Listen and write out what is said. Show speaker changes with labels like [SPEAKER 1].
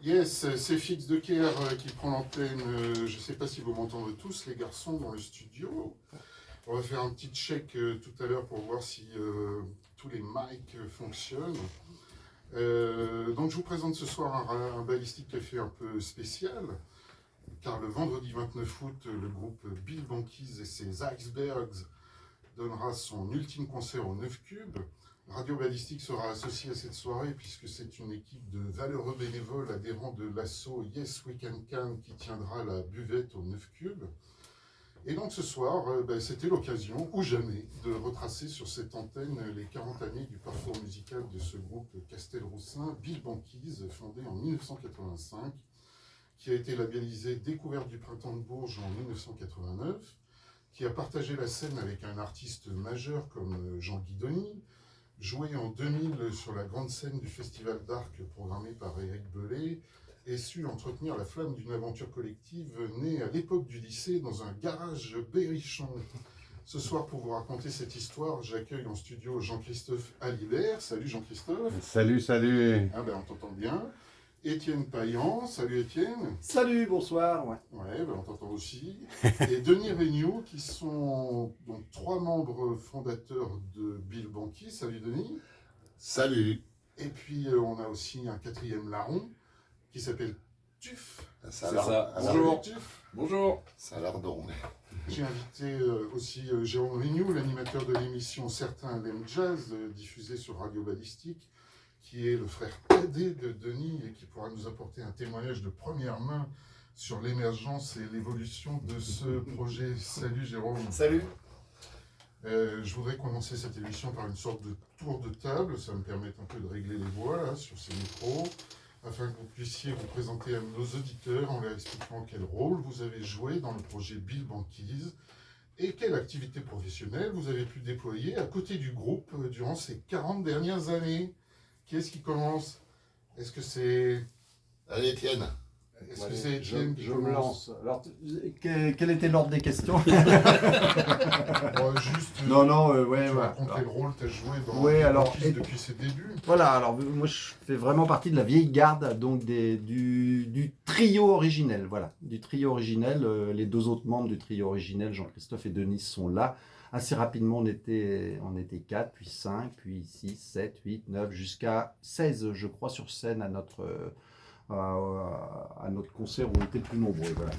[SPEAKER 1] Yes, c'est Fix de Caire qui prend l'antenne. Je ne sais pas si vous m'entendez tous, les garçons, dans le studio. On va faire un petit check tout à l'heure pour voir si tous les mics fonctionnent. Donc je vous présente ce soir un Ballistic Café un peu spécial, car le vendredi 29 août, le groupe Bill Banquise et ses Icebergs donnera son ultime concert au 9 Cubes. Radio Ballistique sera associée à cette soirée puisque c'est une équipe de valeureux bénévoles adhérents de l'asso Yes We Can Can qui tiendra la buvette au 9 Cubes. Et donc ce soir, c'était l'occasion, ou jamais, de retracer sur cette antenne les 40 années du parcours musical de ce groupe Castelroussin, Bill Banquise, fondé en 1985, qui a été labellisé Découverte du Printemps de Bourges en 1989, qui a partagé la scène avec un artiste majeur comme Jean Guidoni, joué en 2000 sur la grande scène du Festival d'Arc programmé par Éric Bellet, et su entretenir la flamme d'une aventure collective née à l'époque du lycée dans un garage berrichon. Ce soir, pour vous raconter cette histoire, j'accueille en studio Jean-Christophe Alibert. Salut Jean-Christophe.
[SPEAKER 2] Salut, salut.
[SPEAKER 1] Ah ben on t'entend bien. Étienne Payan. Salut Étienne.
[SPEAKER 3] Salut, bonsoir.
[SPEAKER 1] Ouais, ben on t'entend aussi. Et Denis Regnault, qui sont donc 3 membres fondateurs de Bill Banquise. Salut Denis.
[SPEAKER 4] Salut.
[SPEAKER 1] Et puis on a aussi un 4e larron qui s'appelle Tuf.
[SPEAKER 4] Bonjour.
[SPEAKER 1] Tuf.
[SPEAKER 4] Bonjour. Ça a l'air d'en.
[SPEAKER 1] J'ai invité aussi Jérôme Regnault, l'animateur de l'émission Certains l'aiment jazz, diffusée sur Radio Ballistique, qui est le frère cadet de Denis et qui pourra nous apporter un témoignage de première main sur l'émergence et l'évolution de ce projet. Salut Jérôme.
[SPEAKER 3] Salut.
[SPEAKER 1] Je voudrais commencer cette émission par une sorte de tour de table. Ça me permet un peu de régler les voix là, sur ces micros, afin que vous puissiez vous présenter à nos auditeurs en leur expliquant quel rôle vous avez joué dans le projet Bill Banquise et quelle activité professionnelle vous avez pu déployer à côté du groupe durant ces 40 dernières années. Qui est-ce qui commence? Est-ce que c'est...
[SPEAKER 4] Allez, Étienne.
[SPEAKER 1] Est-ce que c'est Étienne qui
[SPEAKER 3] Je
[SPEAKER 1] commence?
[SPEAKER 3] me lance. Alors, quel était l'ordre des questions?
[SPEAKER 1] Juste,
[SPEAKER 3] ouais,
[SPEAKER 1] tu
[SPEAKER 3] voilà.
[SPEAKER 1] racontes quel rôle tu as joué dans
[SPEAKER 3] Ouais,
[SPEAKER 1] Bill
[SPEAKER 3] alors,
[SPEAKER 1] Banquise depuis ses débuts.
[SPEAKER 3] Voilà, alors moi je fais vraiment partie de la vieille garde, donc du trio originel. Voilà, du trio originel. Les 2 autres membres du trio originel, Jean-Christophe et Denis, sont là. Assez rapidement, on était 4, puis 5, puis 6, 7, 8, 9, jusqu'à 16, je crois, sur scène à notre concert où on était le plus nombreux. Voilà.